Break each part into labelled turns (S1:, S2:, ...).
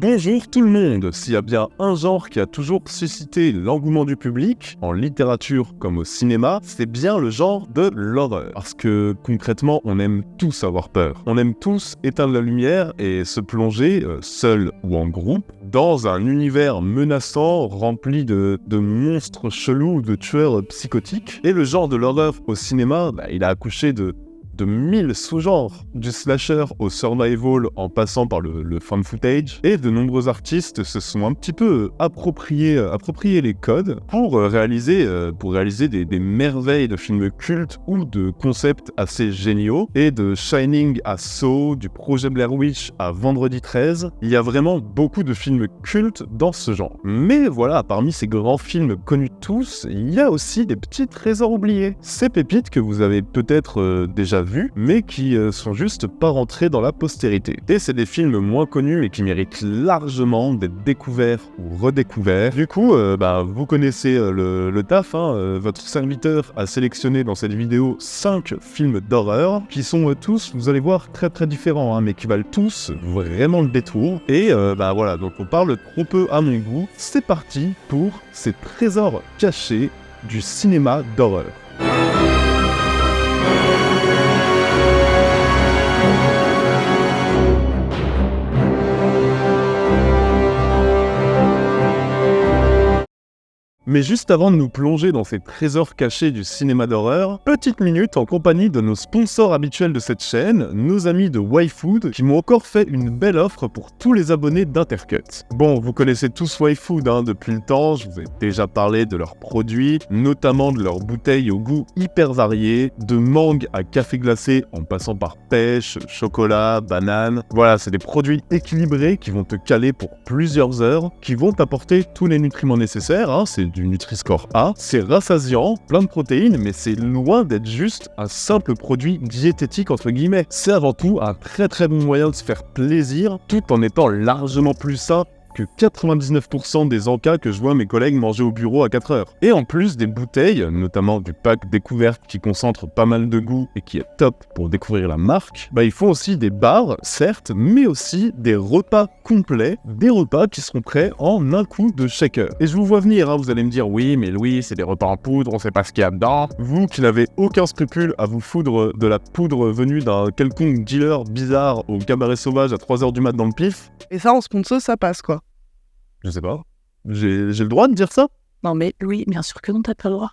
S1: Bonjour tout le monde. S'il y a bien un genre qui a toujours suscité l'engouement du public, en littérature comme au cinéma, c'est bien le genre de l'horreur. Parce que concrètement, on aime tous avoir peur. On aime tous éteindre la lumière et se plonger, seul ou en groupe, dans un univers menaçant, rempli de monstres chelous, de tueurs psychotiques. Et le genre de l'horreur au cinéma, il a accouché de 1000 sous-genres, du slasher au survival en passant par le fan footage, et de nombreux artistes se sont un petit peu appropriés les codes pour réaliser des merveilles de films cultes ou de concepts assez géniaux. Et de Shining à Saw, du projet Blair Witch à Vendredi 13, il y a vraiment beaucoup de films cultes dans ce genre. Mais voilà, parmi ces grands films connus de tous, il y a aussi des petits trésors oubliés. Ces pépites que vous avez peut-être déjà vus, mais qui sont juste pas rentrés dans la postérité. Et c'est des films moins connus et qui méritent largement d'être découverts ou redécouverts. Du coup, vous connaissez le taf, votre serviteur a sélectionné dans cette vidéo 5 films d'horreur, qui sont tous, vous allez voir, très très différents, mais qui valent tous vraiment le détour. Et voilà, donc on parle trop peu à mon goût. C'est parti pour ces trésors cachés du cinéma d'horreur. Mais juste avant de nous plonger dans ces trésors cachés du cinéma d'horreur, petite minute en compagnie de nos sponsors habituels de cette chaîne, nos amis de YFood, qui m'ont encore fait une belle offre pour tous les abonnés d'Intercut. Bon, vous connaissez tous YFood depuis le temps, je vous ai déjà parlé de leurs produits, notamment de leurs bouteilles au goût hyper varié, de mangue à café glacé en passant par pêche, chocolat, banane. Voilà, c'est des produits équilibrés qui vont te caler pour plusieurs heures, qui vont t'apporter tous les nutriments nécessaires, c'est du Nutri-Score A, c'est rassasiant, plein de protéines, mais c'est loin d'être juste un simple produit diététique entre guillemets. C'est avant tout un très très bon moyen de se faire plaisir, tout en étant largement plus sain que 99% des encas que je vois mes collègues manger au bureau à 4 heures. Et en plus des bouteilles, notamment du pack découverte qui concentre pas mal de goût et qui est top pour découvrir la marque, ils font aussi des bars, certes, mais aussi des repas complets, des repas qui seront prêts en un coup de shaker. Et je vous vois venir, vous allez me dire, oui, mais Louis, c'est des repas en poudre, on sait pas ce qu'il y a dedans. Vous qui n'avez aucun scrupule à vous foudre de la poudre venue d'un quelconque dealer bizarre au cabaret sauvage à 3h du mat dans le pif.
S2: Et ça, en sponsor, ça passe, quoi.
S1: Je sais pas. J'ai le droit de dire ça?
S2: Non mais oui, bien sûr que non, t'as pas le droit.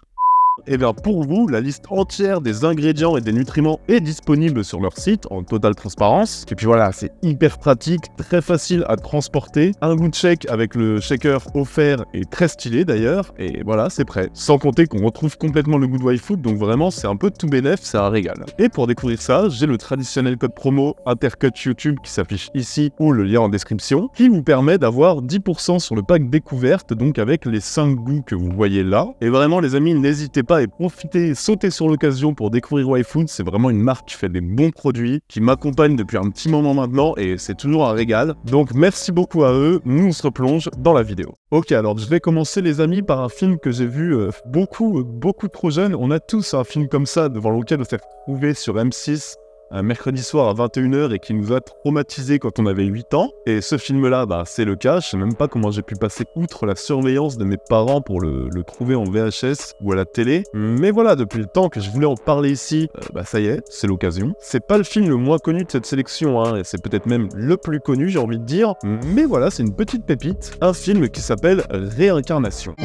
S1: Et bien pour vous, la liste entière des ingrédients et des nutriments est disponible sur leur site en totale transparence. Et puis voilà, c'est hyper pratique, très facile à transporter. Un goût de shake avec le shaker offert est très stylé d'ailleurs. Et voilà, c'est prêt. Sans compter qu'on retrouve complètement le goût de YFood, donc vraiment c'est un peu tout bénef, c'est un régal. Et pour découvrir ça, j'ai le traditionnel code promo Intercut YouTube qui s'affiche ici ou le lien en description, qui vous permet d'avoir 10% sur le pack découverte, donc avec les 5 goûts que vous voyez là. Et vraiment les amis, n'hésitez pas et profitez, sautez sur l'occasion pour découvrir YFood. C'est vraiment une marque qui fait des bons produits, qui m'accompagne depuis un petit moment maintenant et c'est toujours un régal. Donc merci beaucoup à eux, nous on se replonge dans la vidéo. Ok, alors je vais commencer les amis par un film que j'ai vu beaucoup trop jeune. On a tous un film comme ça devant lequel on s'est retrouvé sur M6 un mercredi soir à 21h et qui nous a traumatisés quand on avait 8 ans. Et ce film-là, c'est le cas. Je sais même pas comment j'ai pu passer outre la surveillance de mes parents pour le trouver en VHS ou à la télé. Mais voilà, depuis le temps que je voulais en parler ici, ça y est, c'est l'occasion. C'est pas le film le moins connu de cette sélection, et c'est peut-être même le plus connu, j'ai envie de dire. Mais voilà, c'est une petite pépite. Un film qui s'appelle Réincarnation.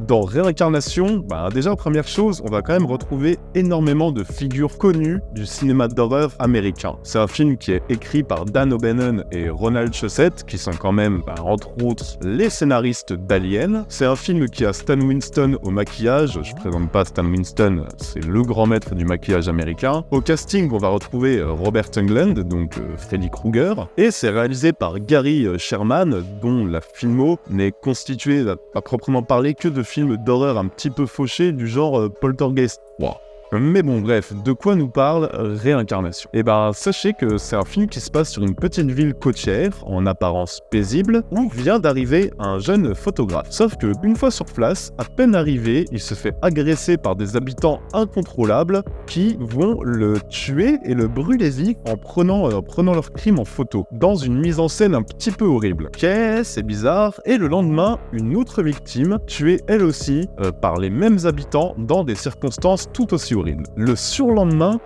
S1: Dans Réincarnation, déjà première chose, on va quand même retrouver énormément de figures connues du cinéma d'horreur américain. C'est un film qui est écrit par Dan O'Bannon et Ronald Shusett, qui sont quand même, entre autres, les scénaristes d'Alien. C'est un film qui a Stan Winston au maquillage. Je présente pas Stan Winston, c'est le grand maître du maquillage américain. Au casting, on va retrouver Robert Englund, donc Freddy Krueger. Et c'est réalisé par Gary Sherman, dont la filmo n'est constituée, à proprement parler, que de films d'horreur un petit peu fauchés du genre Poltergeist 3. Mais bon, bref, de quoi nous parle Réincarnation? Eh ben, sachez que c'est un film qui se passe sur une petite ville côtière, en apparence paisible, où vient d'arriver un jeune photographe. Sauf que, une fois sur place, à peine arrivé, il se fait agresser par des habitants incontrôlables qui vont le tuer et le brûler vif en prenant leur crime en photo, dans une mise en scène un petit peu horrible. Ok, c'est bizarre. Et le lendemain, une autre victime, tuée elle aussi par les mêmes habitants dans des circonstances tout aussi horribles. Le surlendemain,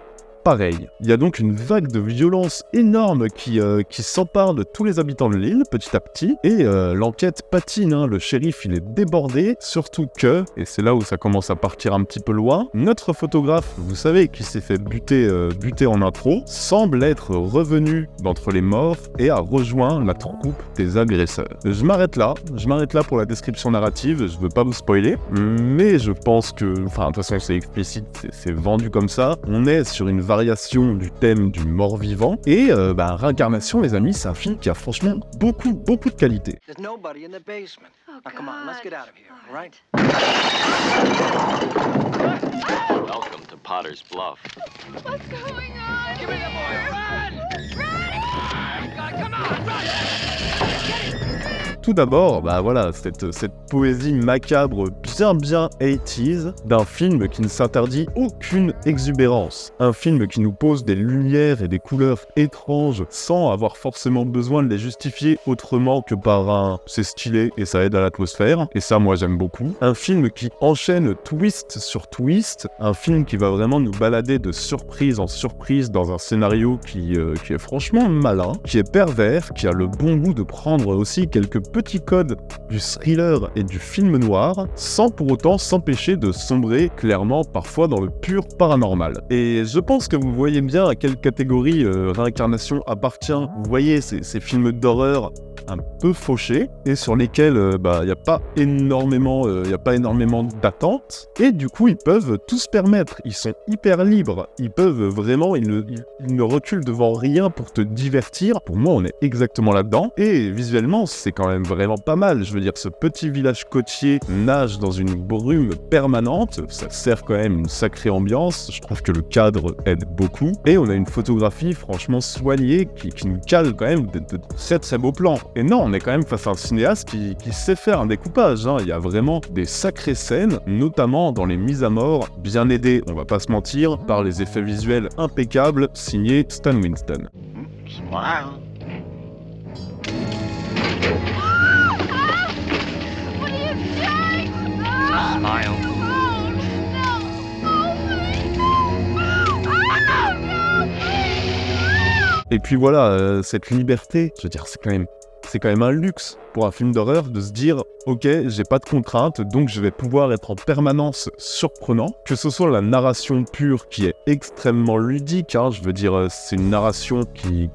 S1: pareil. Il y a donc une vague de violence énorme qui s'empare de tous les habitants de l'île, petit à petit, et l'enquête patine, hein. Le shérif, il est débordé, surtout que, et c'est là où ça commence à partir un petit peu loin, notre photographe, vous savez, qui s'est fait buter en intro, semble être revenu d'entre les morts et a rejoint la troupe des agresseurs. Je m'arrête là pour la description narrative, je veux pas vous spoiler, mais je pense que, enfin, de toute façon, c'est explicite, c'est vendu comme ça, on est sur une variation du thème du mort-vivant. Et Réincarnation, les amis, c'est un film qui a franchement beaucoup de qualité.
S3: There's nobody in the basement. Now, come on, let's get out of here, all right?
S4: Welcome to Potter's Bluff.
S5: What's going on?
S3: Give me the boy, run! Come on, run!
S1: Tout d'abord, cette poésie macabre bien 80s d'un film qui ne s'interdit aucune exubérance. Un film qui nous pose des lumières et des couleurs étranges sans avoir forcément besoin de les justifier autrement que par un « c'est stylé et ça aide à l'atmosphère ». Et ça, moi, j'aime beaucoup. Un film qui enchaîne twist sur twist. Un film qui va vraiment nous balader de surprise en surprise dans un scénario qui est franchement malin, qui est pervers, qui a le bon goût de prendre aussi quelques petits codes du thriller et du film noir, sans pour autant s'empêcher de sombrer clairement parfois dans le pur paranormal. Et je pense que vous voyez bien à quelle catégorie Réincarnation appartient. Vous voyez ces films d'horreur un peu fauchés et sur lesquels il n'y a pas énormément d'attentes, et du coup ils peuvent tout se permettre, ils sont hyper libres, ils peuvent vraiment, ils ne reculent devant rien pour te divertir. Pour moi on est exactement là-dedans, et visuellement c'est quand même vraiment pas mal. Je veux dire, ce petit village côtier nage dans une brume permanente, ça sert quand même une sacrée ambiance, je trouve que le cadre aide beaucoup, et on a une photographie franchement soignée qui nous cale quand même de très beaux plans. Et non, on est quand même face à un cinéaste qui sait faire un découpage, hein. Il y a vraiment des sacrées scènes, notamment dans les mises à mort, bien aidées, on va pas se mentir, par les effets visuels impeccables signés Stan Winston.
S3: Smile.
S5: What are you doing?
S4: Smile.
S5: Oh, no. Oh, please. Oh, no, please.
S1: Et puis voilà, cette liberté, je veux dire, c'est quand même un luxe pour un film d'horreur de se dire « Ok, j'ai pas de contraintes, donc je vais pouvoir être en permanence surprenant ». Que ce soit la narration pure qui est extrêmement ludique, hein, je veux dire, c'est une narration qui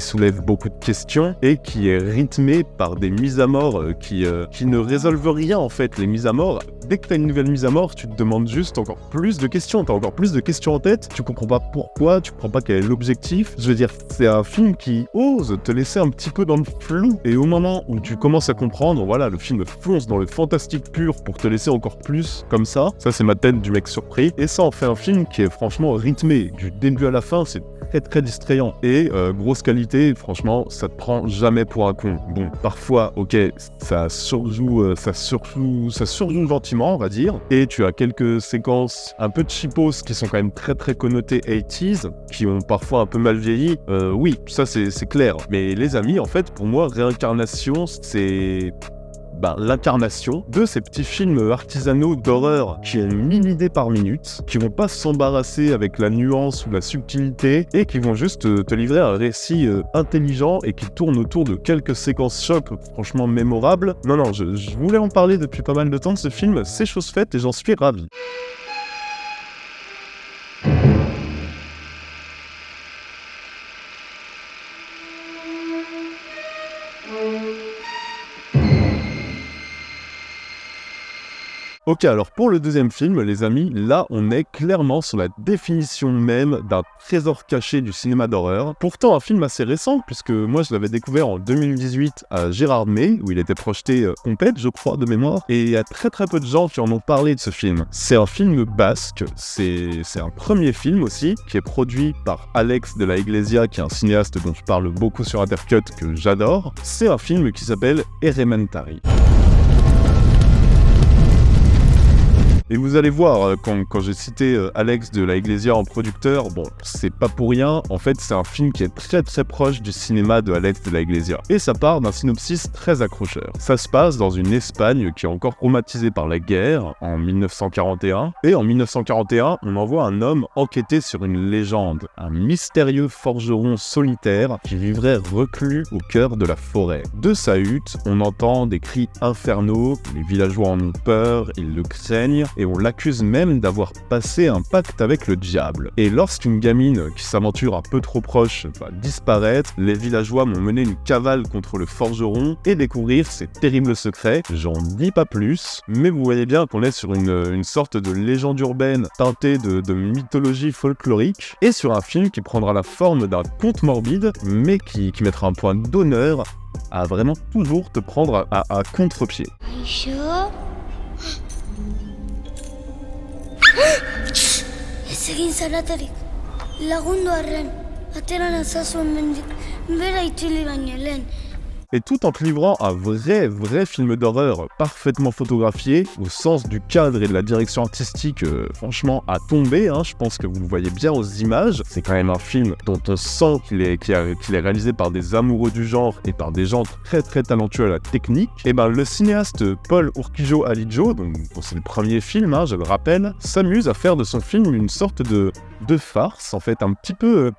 S1: soulève beaucoup de questions et qui est rythmée par des mises à mort qui ne résolvent rien en fait. Les mises à mort, dès que t'as une nouvelle mise à mort, tu te demandes juste encore plus de questions, t'as encore plus de questions en tête, tu comprends pas pourquoi, tu comprends pas quel est l'objectif. Je veux dire, c'est un film qui ose te laisser un petit peu dans le flou, et au moment où tu commences à comprendre, voilà, le film fonce dans le fantastique pur pour te laisser encore plus comme ça. Ça, c'est ma tête du mec surpris, et ça en fait un film qui est franchement rythmé, du début à la fin, c'est très distrayant, et grosse qualité, franchement, ça te prend jamais pour un con. Bon, parfois, ok, ça surjoue gentiment, on va dire, et tu as quelques séquences un peu cheapos qui sont quand même très connotées 80s, qui ont parfois un peu mal vieilli. Oui, ça c'est clair, mais les amis, en fait, pour moi, Réincarnation, c'est l'incarnation de ces petits films artisanaux d'horreur qui aiment 1000 idées par minute, qui vont pas s'embarrasser avec la nuance ou la subtilité, et qui vont juste te livrer un récit intelligent et qui tourne autour de quelques séquences choc franchement mémorables. Non, je voulais en parler depuis pas mal de temps de ce film, c'est chose faite et j'en suis ravi. Ok, alors pour le deuxième film, les amis, là on est clairement sur la définition même d'un trésor caché du cinéma d'horreur. Pourtant un film assez récent, puisque moi je l'avais découvert en 2018 à Gérardmer, où il était projeté complet, je crois, de mémoire, et il y a très peu de gens qui en ont parlé de ce film. C'est un film basque, c'est un premier film aussi, qui est produit par Alex de la Iglesia, qui est un cinéaste dont je parle beaucoup sur Intercut, que j'adore. C'est un film qui s'appelle Elementary. Et vous allez voir, quand j'ai cité Alex de la Iglesia en producteur, bon, c'est pas pour rien, en fait c'est un film qui est très proche du cinéma de Alex de la Iglesia. Et ça part d'un synopsis très accrocheur. Ça se passe dans une Espagne qui est encore traumatisée par la guerre, en 1941. Et en 1941, on envoie un homme enquêter sur une légende, un mystérieux forgeron solitaire qui vivrait reclus au cœur de la forêt. De sa hutte, on entend des cris infernaux, les villageois en ont peur, ils le craignent, et on l'accuse même d'avoir passé un pacte avec le diable. Et lorsqu'une gamine qui s'aventure un peu trop proche va disparaître, les villageois m'ont mené une cavale contre le forgeron et découvrir ses terribles secrets. J'en dis pas plus, mais vous voyez bien qu'on est sur une sorte de légende urbaine teintée de mythologie folklorique, et sur un film qui prendra la forme d'un conte morbide, mais qui mettra un point d'honneur à vraiment toujours te prendre à contre-pied.
S5: Aisha? Segin salatarik. Lagundu arren. Atera nazazu hemendik. Bera itzuli baino lehen.
S1: Et tout en te livrant un vrai film d'horreur parfaitement photographié, au sens du cadre et de la direction artistique, franchement, à tomber, hein, je pense que vous le voyez bien aux images. C'est quand même un film dont on sent qu'il est réalisé par des amoureux du genre et par des gens très talentueux à la technique. Et ben le cinéaste Paul Urquijo Alijo, donc c'est le premier film, hein, je le rappelle, s'amuse à faire de son film une sorte de farce, en fait, un petit peu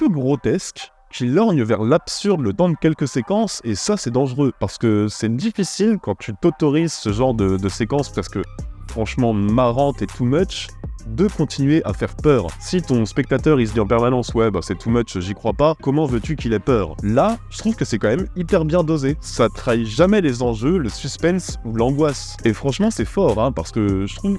S1: grotesque, qui lorgne vers l'absurde le temps de quelques séquences, et ça c'est dangereux, parce que c'est difficile quand tu t'autorises ce genre de séquences, parce que franchement marrante et too much, de continuer à faire peur. Si ton spectateur il se dit en permanence ouais bah c'est too much, j'y crois pas, comment veux-tu qu'il ait peur? Là, je trouve que c'est quand même hyper bien dosé. Ça trahit jamais les enjeux, le suspense ou l'angoisse. Et franchement c'est fort, hein, parce que je trouve,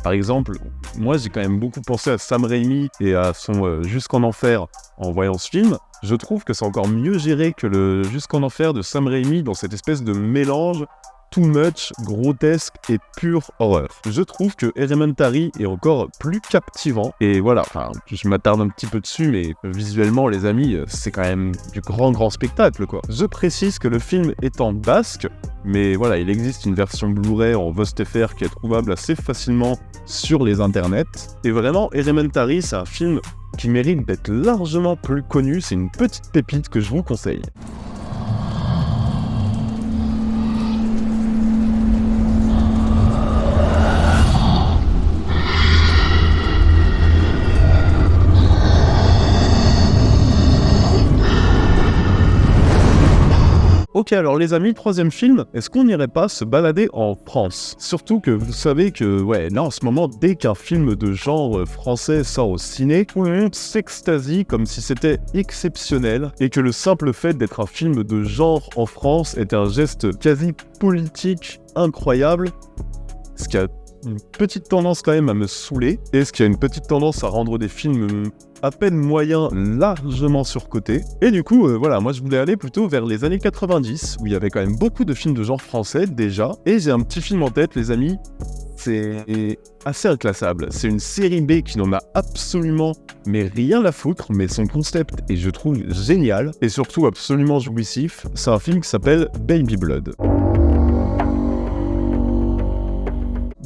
S1: par exemple, moi j'ai quand même beaucoup pensé à Sam Raimi et à son Jusqu'en Enfer en voyant ce film. Je trouve que c'est encore mieux géré que le Jusqu'en Enfer de Sam Raimi dans cette espèce de mélange too much, grotesque et pure horreur. Je trouve que Elementary est encore plus captivant, et voilà, enfin, je m'attarde un petit peu dessus, mais visuellement, les amis, c'est quand même du grand spectacle, quoi. Je précise que le film est en basque, mais voilà, il existe une version Blu-ray en VostFR qui est trouvable assez facilement sur les internets, et vraiment, Elementary, c'est un film qui mérite d'être largement plus connu, c'est une petite pépite que je vous conseille. Ok, alors les amis, troisième film, est-ce qu'on n'irait pas se balader en France? Surtout que vous savez que, ouais, là en ce moment, dès qu'un film de genre français sort au ciné, tout le monde s'extasie comme si c'était exceptionnel, et que le simple fait d'être un film de genre en France est un geste quasi politique incroyable, ce qui a une petite tendance quand même à me saouler, et ce qui a une petite tendance à rendre des films à peine moyens largement surcotés. Et du coup, voilà, moi je voulais aller plutôt vers les années 90, où il y avait quand même beaucoup de films de genre français déjà, et j'ai un petit film en tête, les amis, c'est assez inclassable. C'est une série B qui n'en a absolument mais rien à foutre, mais son concept est, je trouve, génial, et surtout absolument jouissif. C'est un film qui s'appelle Baby Blood.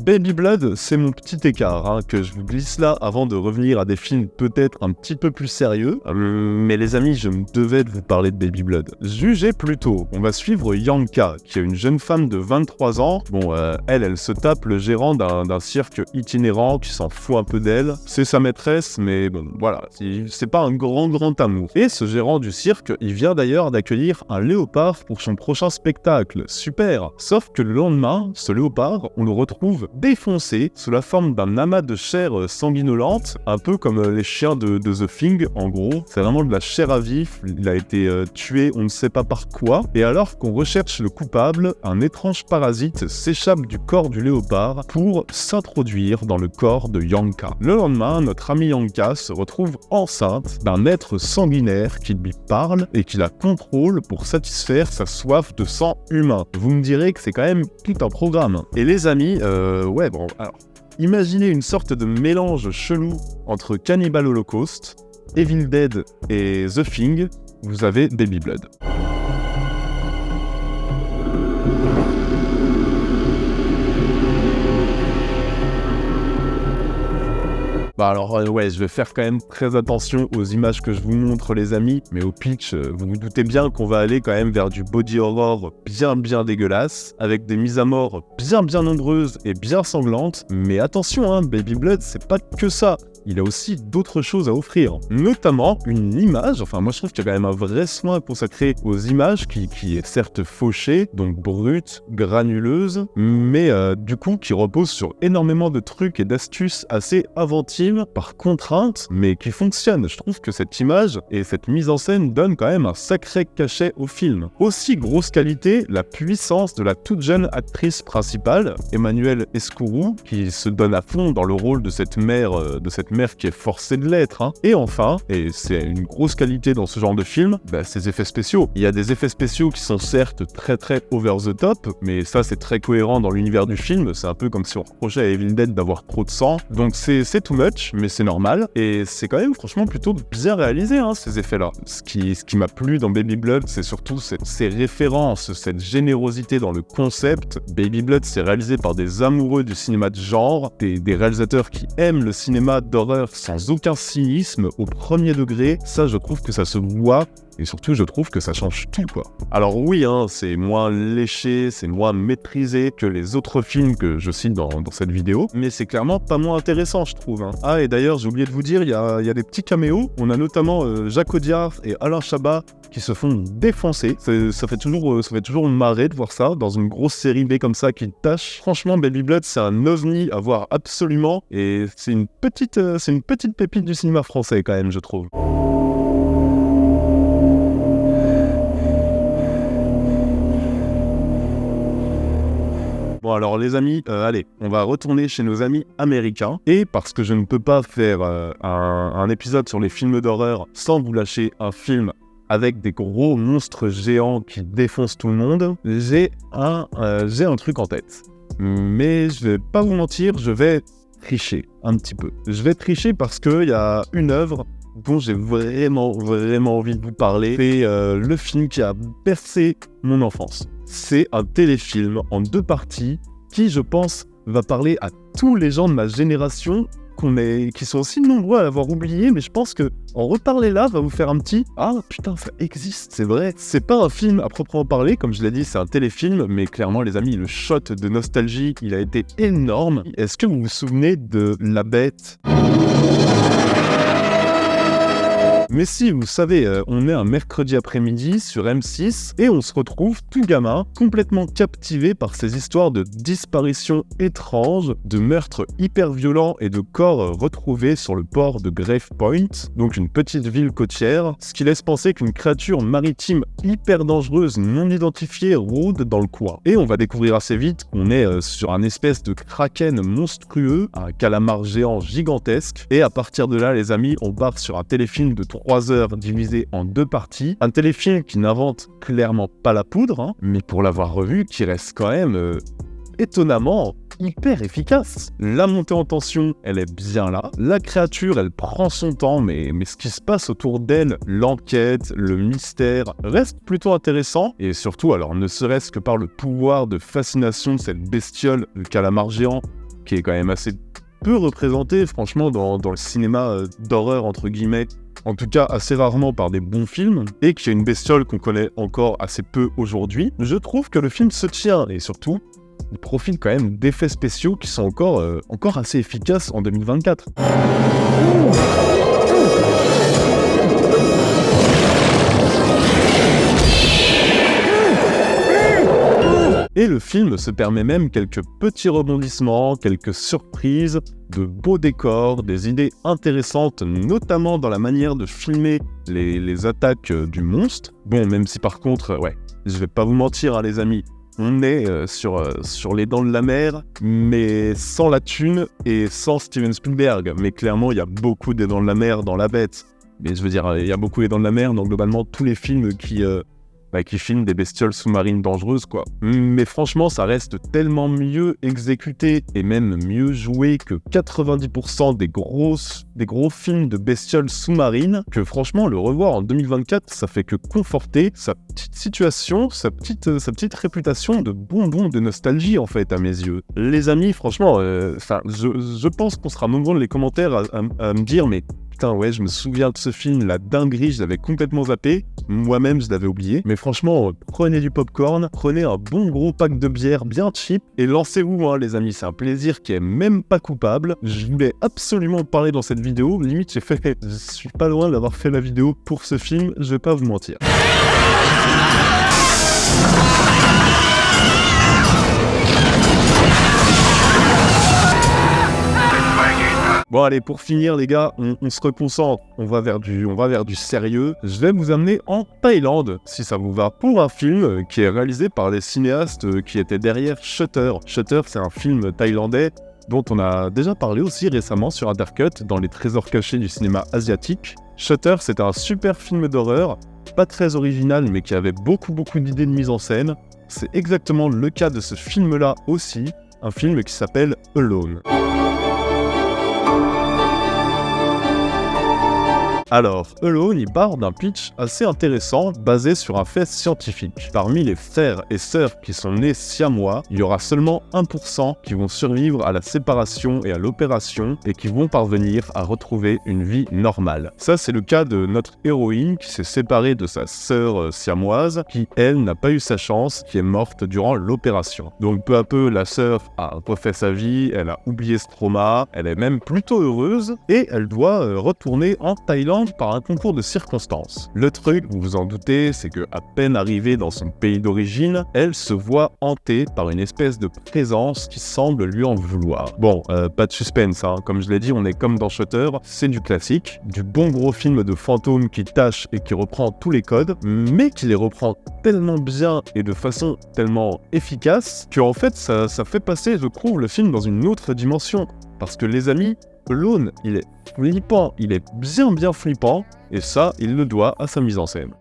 S1: Baby Blood, c'est mon petit écart que je vous glisse là avant de revenir à des films peut-être un petit peu plus sérieux. Mais les amis, je me devais de vous parler de Baby Blood. Jugez plutôt, on va suivre Yanka, qui est une jeune femme de 23 ans. Bon, elle se tape le gérant d'un cirque itinérant qui s'en fout un peu d'elle. C'est sa maîtresse, mais bon, voilà, c'est pas un grand amour. Et ce gérant du cirque, il vient d'ailleurs d'accueillir un léopard pour son prochain spectacle. Super! Sauf que le lendemain, ce léopard, on le retrouve défoncé sous la forme d'un amas de chair sanguinolente, un peu comme les chiens de The Thing, en gros. C'est vraiment de la chair à vif, il a été tué on ne sait pas par quoi, et alors qu'on recherche le coupable, un étrange parasite s'échappe du corps du léopard pour s'introduire dans le corps de Yanka. Le lendemain, notre amie Yanka se retrouve enceinte d'un être sanguinaire qui lui parle et qui la contrôle pour satisfaire sa soif de sang humain. Vous me direz que c'est quand même tout un programme. Et les amis, alors, imaginez une sorte de mélange chelou entre Cannibal Holocaust, Evil Dead et The Thing, vous avez Baby Blood. Je vais faire quand même très attention aux images que je vous montre les amis, mais au pitch, vous vous doutez bien qu'on va aller quand même vers du body horror bien dégueulasse, avec des mises à mort bien nombreuses et bien sanglantes, mais attention, Baby Blood c'est pas que ça. Il a aussi d'autres choses à offrir, notamment une image, moi je trouve qu'il y a quand même un vrai soin consacré aux images qui est certes fauchée, donc brute, granuleuse, mais du coup qui repose sur énormément de trucs et d'astuces assez inventives par contrainte, mais qui fonctionnent. Je trouve que cette image et cette mise en scène donnent quand même un sacré cachet au film. Aussi grosse qualité, la puissance de la toute jeune actrice principale, Emmanuelle Escourou, qui se donne à fond dans le rôle de cette mère qui est forcée de l'être. Et enfin, et c'est une grosse qualité dans ce genre de film, ses effets spéciaux. Il y a des effets spéciaux qui sont certes très over the top, mais ça c'est très cohérent dans l'univers du film, c'est un peu comme si on reprochait à Evil Dead d'avoir trop de sang, donc c'est too much, mais c'est normal, et c'est quand même franchement plutôt bien réalisé ces effets-là. Ce qui m'a plu dans Baby Blood, c'est surtout ces références, cette générosité dans le concept. Baby Blood c'est réalisé par des amoureux du cinéma de genre, des réalisateurs qui aiment le cinéma d'horreur sans aucun cynisme, au premier degré. Ça, je trouve que ça se voit, et surtout, je trouve que ça change tout, quoi. Alors oui, c'est moins léché, c'est moins maîtrisé que les autres films que je cite dans cette vidéo, mais c'est clairement pas moins intéressant, je trouve. Ah, et d'ailleurs, j'ai oublié de vous dire, il y a des petits caméos. On a notamment Jacques Audiard et Alain Chabat qui se font défoncer. Ça fait toujours marrer de voir ça dans une grosse série B comme ça qui tâche. Franchement, Baby Blood, c'est un ovni à voir absolument, et c'est une petite pépite du cinéma français quand même, je trouve. Bon alors les amis, allez, on va retourner chez nos amis américains, et parce que je ne peux pas faire un épisode sur les films d'horreur sans vous lâcher un film avec des gros monstres géants qui défoncent tout le monde, j'ai un truc en tête. Mais je vais pas vous mentir, je vais tricher un petit peu. Je vais tricher parce qu'il y a une œuvre dont j'ai vraiment envie de vous parler. C'est le film qui a bercé mon enfance. C'est un téléfilm en 2 parties qui, je pense, va parler à tous les gens de ma génération qui sont aussi nombreux à l'avoir oublié, mais je pense que en reparler là va vous faire un petit « Ah putain, ça existe, c'est vrai !» C'est pas un film à proprement parler, comme je l'ai dit, c'est un téléfilm, mais clairement les amis, le shot de nostalgie, il a été énorme. Est-ce que vous vous souvenez de La Bête ? Mais si, vous savez, on est un mercredi après-midi sur M6 et on se retrouve tout gamin, complètement captivé par ces histoires de disparitions étranges, de meurtres hyper violents et de corps retrouvés sur le port de Grave Point, donc une petite ville côtière, ce qui laisse penser qu'une créature maritime hyper dangereuse non identifiée rôde dans le coin. Et on va découvrir assez vite qu'on est sur un espèce de kraken monstrueux, un calamar géant gigantesque, et à partir de là les amis, on part sur un téléfilm de 3 heures divisé en 2 parties. Un téléfilm qui n'invente clairement pas la poudre, mais pour l'avoir revu, qui reste quand même étonnamment hyper efficace. La montée en tension, elle est bien là. La créature, elle prend son temps, mais ce qui se passe autour d'elle, l'enquête, le mystère, reste plutôt intéressant. Et surtout, alors ne serait-ce que par le pouvoir de fascination de cette bestiole, le calamar géant, qui est quand même assez peu représenté, franchement, dans le cinéma d'horreur, entre guillemets, en tout cas assez rarement par des bons films, et qui est une bestiole qu'on connaît encore assez peu aujourd'hui, je trouve que le film se tient, et surtout, il profite quand même d'effets spéciaux qui sont encore assez efficaces en 2024. Et le film se permet même quelques petits rebondissements, quelques surprises, de beaux décors, des idées intéressantes, notamment dans la manière de filmer les attaques du monstre. Bon, même si par contre, je vais pas vous mentir hein, les amis, on est sur les dents de la mer, mais sans la thune et sans Steven Spielberg. Mais clairement, il y a beaucoup des dents de la mer dans La Bête. Mais je veux dire, il y a beaucoup des dents de la mer dans globalement tous les films qui filment des bestioles sous-marines dangereuses, quoi. Mais franchement, ça reste tellement mieux exécuté et même mieux joué que 90% des gros films de bestioles sous-marines que franchement, le revoir en 2024, ça fait que conforter sa petite situation, sa petite réputation de bonbon de nostalgie, en fait, à mes yeux. Les amis, franchement, je pense qu'on sera nombreux dans les commentaires à me dire, mais putain, ouais, je me souviens de ce film, la dinguerie, je l'avais complètement zappé. Moi-même, je l'avais oublié. Mais franchement, prenez du popcorn, prenez un bon gros pack de bière bien cheap et lancez-vous, hein, les amis. C'est un plaisir qui est même pas coupable. Je voulais absolument parler dans cette vidéo. Limite, je suis pas loin d'avoir fait la vidéo pour ce film, je vais pas vous mentir. Bon allez, pour finir les gars, on se reconcentre, on va vers du sérieux. Je vais vous amener en Thaïlande, si ça vous va, pour un film qui est réalisé par les cinéastes qui étaient derrière Shutter. Shutter, c'est un film thaïlandais dont on a déjà parlé aussi récemment sur Undercut dans les trésors cachés du cinéma asiatique. Shutter, c'est un super film d'horreur, pas très original mais qui avait beaucoup d'idées de mise en scène. C'est exactement le cas de ce film-là aussi, un film qui s'appelle Alone. Alors, Alone, il part d'un pitch assez intéressant basé sur un fait scientifique. Parmi les frères et sœurs qui sont nés siamois, il y aura seulement 1% qui vont survivre à la séparation et à l'opération et qui vont parvenir à retrouver une vie normale. Ça, c'est le cas de notre héroïne qui s'est séparée de sa sœur siamoise, qui, elle, n'a pas eu sa chance, qui est morte durant l'opération. Donc, peu à peu, la sœur a refait sa vie, elle a oublié ce trauma, elle est même plutôt heureuse et elle doit retourner en Thaïlande par un concours de circonstances. Le truc, vous vous en doutez, c'est que à peine arrivée dans son pays d'origine, elle se voit hantée par une espèce de présence qui semble lui en vouloir. Bon, pas de suspense, hein. Comme je l'ai dit, on est comme dans Shutter, c'est du classique, du bon gros film de fantôme qui tâche et qui reprend tous les codes, mais qui les reprend tellement bien et de façon tellement efficace que en fait ça fait passer, je trouve, le film dans une autre dimension. Parce que les amis, Alone, il est flippant, il est bien flippant, et ça, il le doit à sa mise en scène.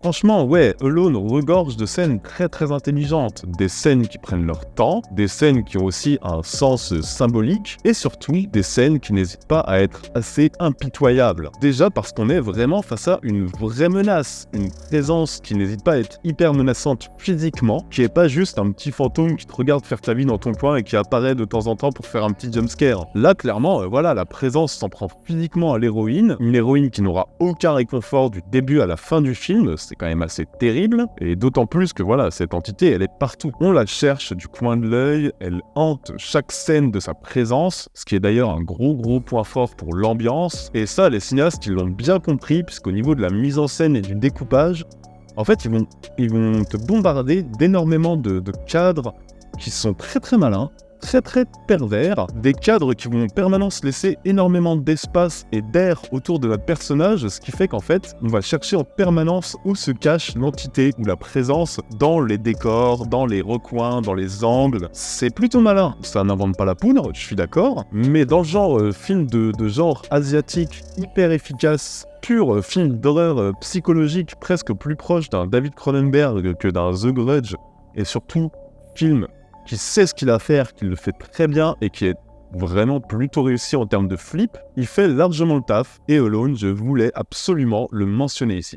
S1: Franchement, ouais, Alone regorge de scènes très intelligentes, des scènes qui prennent leur temps, des scènes qui ont aussi un sens symbolique, et surtout des scènes qui n'hésitent pas à être assez impitoyables. Déjà parce qu'on est vraiment face à une vraie menace, une présence qui n'hésite pas à être hyper menaçante physiquement, qui est pas juste un petit fantôme qui te regarde faire ta vie dans ton coin et qui apparaît de temps en temps pour faire un petit jumpscare. Là, clairement, voilà, la présence s'en prend physiquement à l'héroïne, une héroïne qui n'aura aucun réconfort du début à la fin du film, c'est quand même assez terrible, et d'autant plus que voilà, cette entité, elle est partout. On la cherche du coin de l'œil, elle hante chaque scène de sa présence, ce qui est d'ailleurs un gros point fort pour l'ambiance, et ça, les cinéastes, ils l'ont bien compris, puisqu'au niveau de la mise en scène et du découpage, en fait, ils vont te bombarder d'énormément de cadres qui sont très malins, très pervers, des cadres qui vont en permanence laisser énormément d'espace et d'air autour de notre personnage, ce qui fait qu'en fait, on va chercher en permanence où se cache l'entité ou la présence dans les décors, dans les recoins, dans les angles. C'est plutôt malin. Ça n'invente pas la poudre, je suis d'accord, mais dans le genre film de genre asiatique hyper efficace, pur film d'horreur psychologique presque plus proche d'un David Cronenberg que d'un The Grudge, et surtout film qui sait ce qu'il a à faire, qui le fait très bien et qui est vraiment plutôt réussi en termes de flip, il fait largement le taf, et Alone, je voulais absolument le mentionner ici.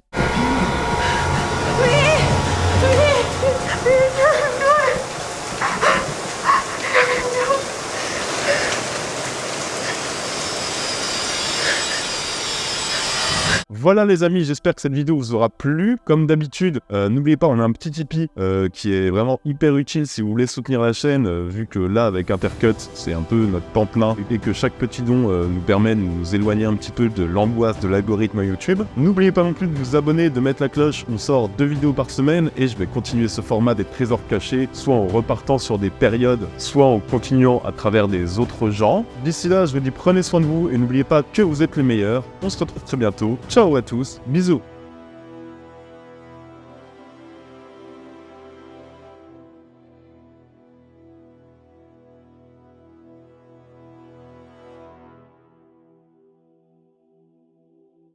S1: Voilà les amis, j'espère que cette vidéo vous aura plu. Comme d'habitude, n'oubliez pas, on a un petit Tipeee qui est vraiment hyper utile si vous voulez soutenir la chaîne, vu que là avec Intercut, c'est un peu notre temps-plein et que chaque petit don nous permet de nous éloigner un petit peu de l'angoisse de l'algorithme YouTube. N'oubliez pas non plus de vous abonner, de mettre la cloche, on sort 2 vidéos par semaine et je vais continuer ce format des trésors cachés, soit en repartant sur des périodes, soit en continuant à travers des autres genres. D'ici là, je vous dis prenez soin de vous et n'oubliez pas que vous êtes les meilleurs. On se retrouve très bientôt. Ciao à tous, bisous.